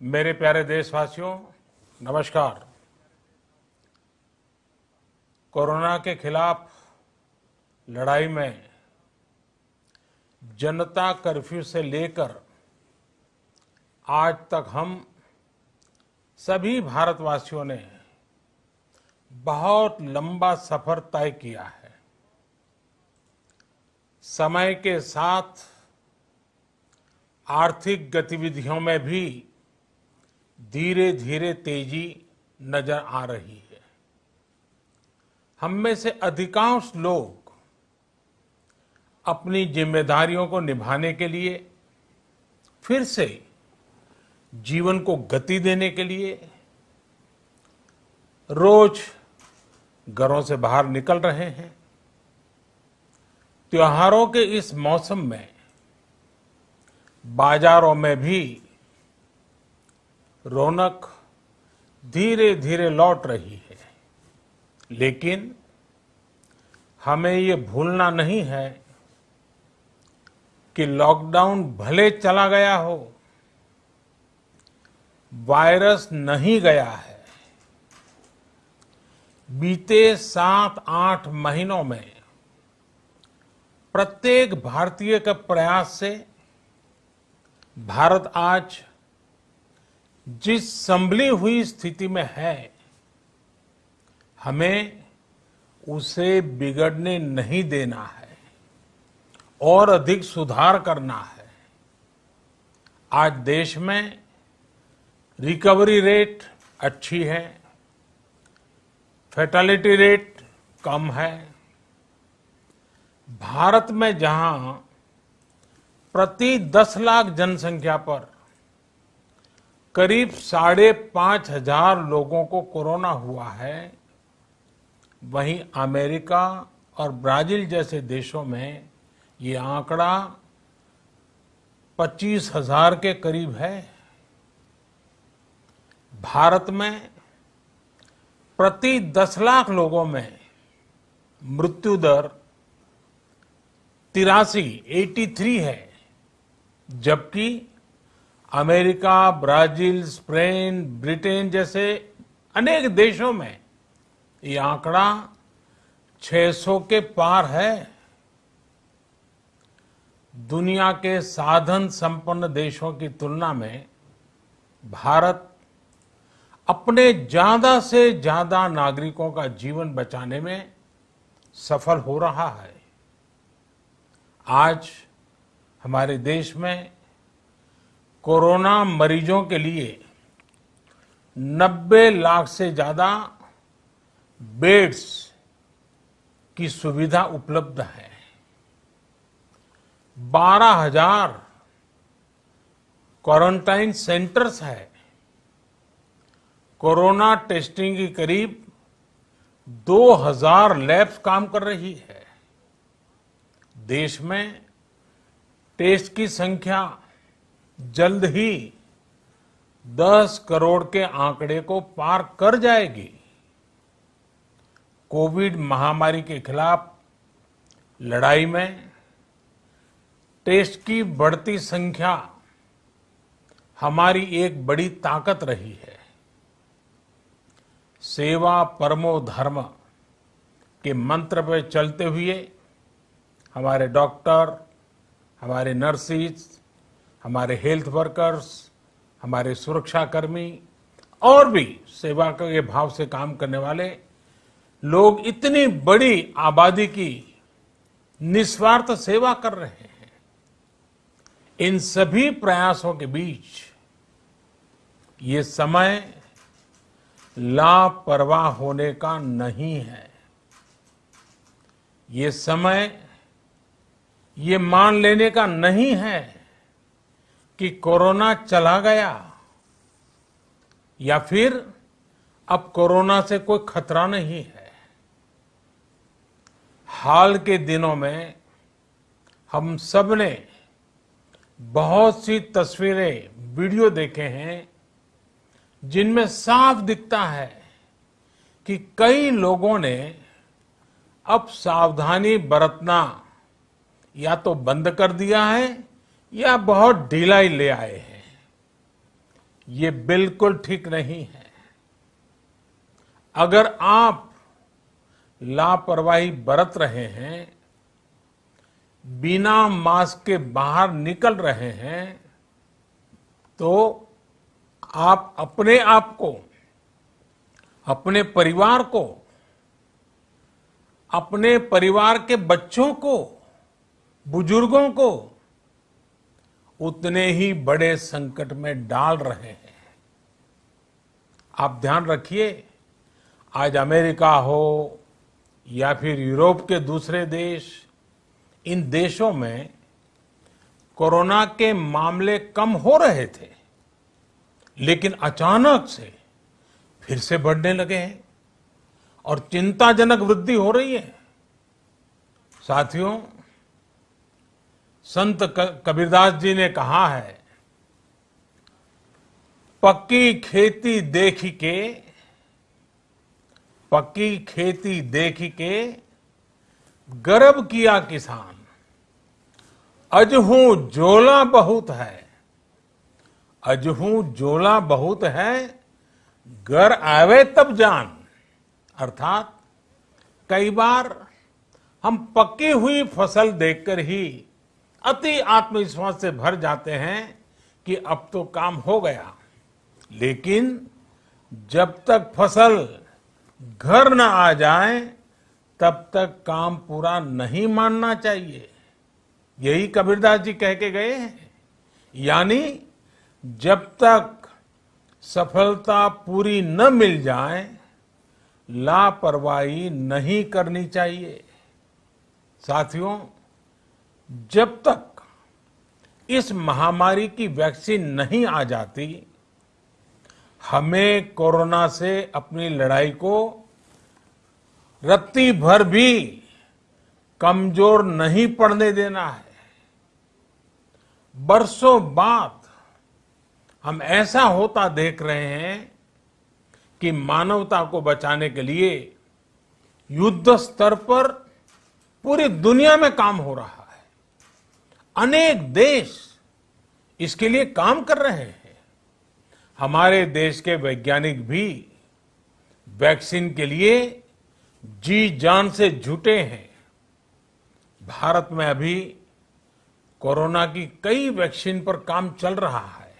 मेरे प्यारे देशवासियों, नमस्कार। कोरोना के खिलाफ लड़ाई में जनता कर्फ्यू से लेकर आज तक हम सभी भारतवासियों ने बहुत लंबा सफर तय किया है। समय के साथ आर्थिक गतिविधियों में भी धीरे धीरे तेजी नजर आ रही है। हम में से अधिकांश लोग अपनी जिम्मेदारियों को निभाने के लिए, फिर से जीवन को गति देने के लिए रोज घरों से बाहर निकल रहे हैं। त्योहारों के इस मौसम में बाजारों में भी रौनक धीरे धीरे लौट रही है, लेकिन हमें ये भूलना नहीं है कि लॉकडाउन भले चला गया हो, वायरस नहीं गया है। बीते 7-8 महीनों में प्रत्येक भारतीय के प्रयास से भारत आज जिस संभली हुई स्थिति में है, हमें उसे बिगड़ने नहीं देना है और अधिक सुधार करना है। आज देश में रिकवरी रेट अच्छी है, फैटेलिटी रेट कम है। भारत में जहां प्रति 10 लाख जनसंख्या पर करीब 5,500 लोगों को कोरोना हुआ है, वहीं अमेरिका और ब्राजील जैसे देशों में ये आंकड़ा 25,000 के करीब है। भारत में प्रति 10 लाख लोगों में मृत्यु दर 83 है, जबकि अमेरिका, ब्राजील, स्पेन, ब्रिटेन जैसे अनेक देशों में ये आंकड़ा 600 के पार है। दुनिया के साधन संपन्न देशों की तुलना में भारत अपने ज्यादा से ज्यादा नागरिकों का जीवन बचाने में सफल हो रहा है। आज हमारे देश में कोरोना मरीजों के लिए 90 लाख से ज्यादा बेड्स की सुविधा उपलब्ध है। 12,000 क्वारंटाइन सेंटर्स है। कोरोना टेस्टिंग की करीब 2,000 लैब्स काम कर रही है। देश में टेस्ट की संख्या जल्द ही 10 करोड़ के आंकड़े को पार कर जाएगी। कोविड महामारी के खिलाफ लड़ाई में टेस्ट की बढ़ती संख्या हमारी एक बड़ी ताकत रही है। सेवा परमो धर्म के मंत्र पर चलते हुए हमारे डॉक्टर, हमारे नर्सिस, हमारे हेल्थ वर्कर्स, हमारे सुरक्षाकर्मी और भी सेवा के भाव से काम करने वाले लोग इतनी बड़ी आबादी की निस्वार्थ सेवा कर रहे हैं। इन सभी प्रयासों के बीच ये समय लापरवाह होने का नहीं है। ये समय ये मान लेने का नहीं है कि कोरोना चला गया या फिर अब कोरोना से कोई खतरा नहीं है। हाल के दिनों में हम सब ने बहुत सी तस्वीरें, वीडियो देखे हैं जिनमें साफ दिखता है कि कई लोगों ने अब सावधानी बरतना या तो बंद कर दिया है या बहुत ढिलाई ले आए हैं। ये बिल्कुल ठीक नहीं है। अगर आप लापरवाही बरत रहे हैं, बिना मास्क के बाहर निकल रहे हैं, तो आप अपने आप को, अपने परिवार को, अपने परिवार के बच्चों को, बुजुर्गों को उतने ही बड़े संकट में डाल रहे हैं। आप ध्यान रखिए, आज अमेरिका हो या फिर यूरोप के दूसरे देश, इन देशों में कोरोना के मामले कम हो रहे थे, लेकिन अचानक से फिर से बढ़ने लगे हैं और चिंताजनक वृद्धि हो रही है। साथियों, संत कबीरदास जी ने कहा है, पक्की खेती देखी के, पक्की खेती देखी के गर्व किया किसान, अजहू जोला बहुत है, अजहू जोला बहुत है, घर आवे तब जान। अर्थात कई बार हम पक्की हुई फसल देखकर ही अति आत्मविश्वास से भर जाते हैं कि अब तो काम हो गया, लेकिन जब तक फसल घर न आ जाए तब तक काम पूरा नहीं मानना चाहिए। यही कबीरदास जी कह के गए हैं। यानी जब तक सफलता पूरी न मिल जाए, लापरवाही नहीं करनी चाहिए। साथियों, जब तक इस महामारी की वैक्सीन नहीं आ जाती, हमें कोरोना से अपनी लड़ाई को रत्ती भर भी कमजोर नहीं पड़ने देना है। बरसों बाद हम ऐसा होता देख रहे हैं कि मानवता को बचाने के लिए युद्ध स्तर पर पूरी दुनिया में काम हो रहा है। अनेक देश इसके लिए काम कर रहे हैं। हमारे देश के वैज्ञानिक भी वैक्सीन के लिए जी जान से जुटे हैं। भारत में अभी कोरोना की कई वैक्सीन पर काम चल रहा है।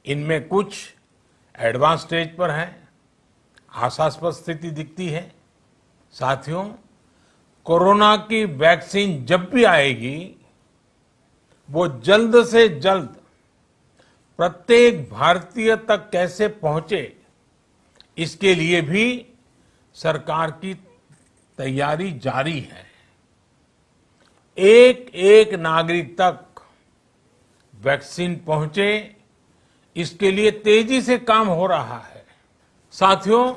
इनमें कुछ एडवांस स्टेज पर है, आशास्पद स्थिति दिखती है। साथियों, कोरोना की वैक्सीन जब भी आएगी, वो जल्द से जल्द प्रत्येक भारतीय तक कैसे पहुंचे, इसके लिए भी सरकार की तैयारी जारी है। एक एक नागरिक तक वैक्सीन पहुंचे, इसके लिए तेजी से काम हो रहा है। साथियों,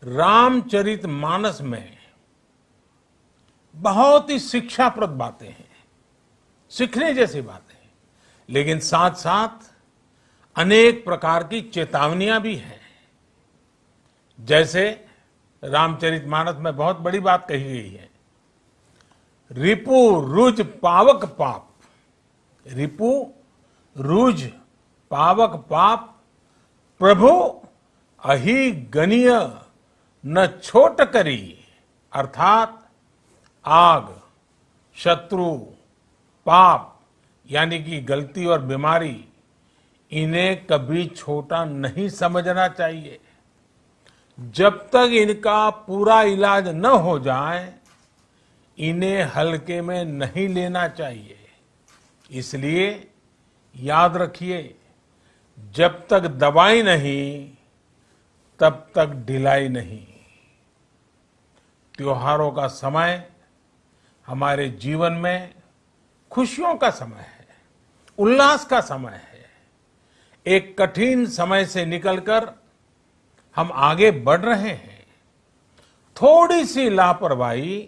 रामचरितमानस में बहुत ही शिक्षाप्रद बातें हैं, सीखने जैसी बातें हैं, लेकिन साथ साथ अनेक प्रकार की चेतावनियां भी हैं। जैसे रामचरितमानस में बहुत बड़ी बात कही गई है, रिपु रुज पावक पाप, रिपु रुज पावक पाप, प्रभु अहि गनीय न छोट करी। अर्थात आग, शत्रु, पाप यानी कि गलती और बीमारी, इन्हें कभी छोटा नहीं समझना चाहिए। जब तक इनका पूरा इलाज न हो जाए, इन्हें हल्के में नहीं लेना चाहिए। इसलिए याद रखिए, जब तक दवाई नहीं, तब तक ढिलाई नहीं। त्योहारों का समय हमारे जीवन में खुशियों का समय है, उल्लास का समय है। एक कठिन समय से निकलकर हम आगे बढ़ रहे हैं। थोड़ी सी लापरवाही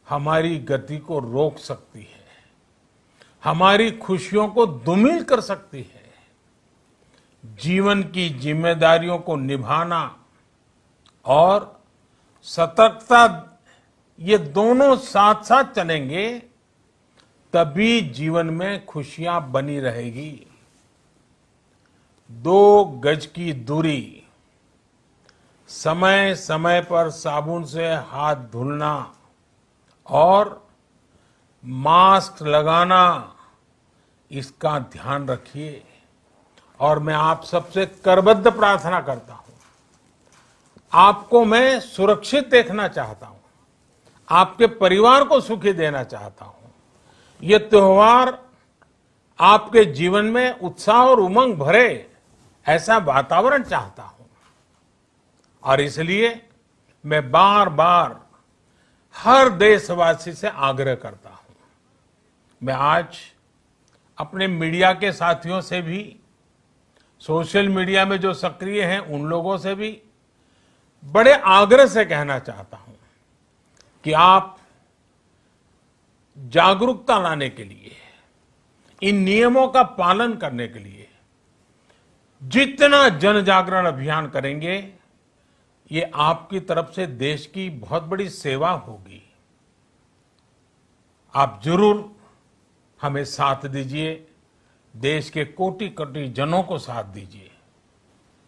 हमारी गति को रोक सकती है, हमारी खुशियों को धूमिल कर सकती है। जीवन की जिम्मेदारियों को निभाना और सतर्कता, ये दोनों साथ साथ चलेंगे, तभी जीवन में खुशियां बनी रहेगी। 2 गज की दूरी, समय समय पर साबुन से हाथ धुलना और मास्क लगाना, इसका ध्यान रखिए। और मैं आप सबसे करबद्ध प्रार्थना करता हूं, आपको मैं सुरक्षित देखना चाहता हूं, आपके परिवार को सुखी देना चाहता हूं। ये त्योहार आपके जीवन में उत्साह और उमंग भरे, ऐसा वातावरण चाहता हूं। और इसलिए मैं बार बार हर देशवासी से आग्रह करता हूं। मैं आज अपने मीडिया के साथियों से भी, सोशल मीडिया में जो सक्रिय हैं उन लोगों से भी बड़े आग्रह से कहना चाहता हूं कि आप जागरूकता लाने के लिए, इन नियमों का पालन करने के लिए जितना जन जागरण अभियान करेंगे, ये आपकी तरफ से देश की बहुत बड़ी सेवा होगी। आप जरूर हमें साथ दीजिए, देश के कोटि कोटि जनों को साथ दीजिए।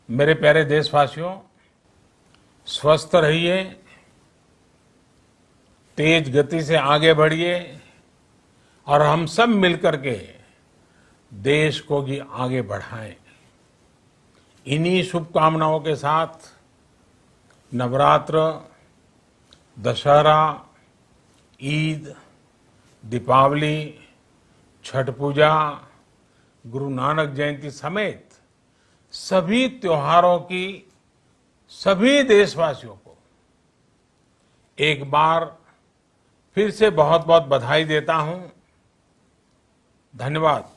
मेरे प्यारे देशवासियों, स्वस्थ रहिए, तेज गति से आगे बढ़िए और हम सब मिलकर के देश को भी आगे बढ़ाएं। इन्हीं शुभकामनाओं के साथ नवरात्र, दशहरा, ईद, दीपावली, छठ पूजा, गुरु नानक जयंती समेत सभी त्योहारों की सभी देशवासियों को एक बार फिर से बहुत बहुत बधाई देता हूं। धन्यवाद।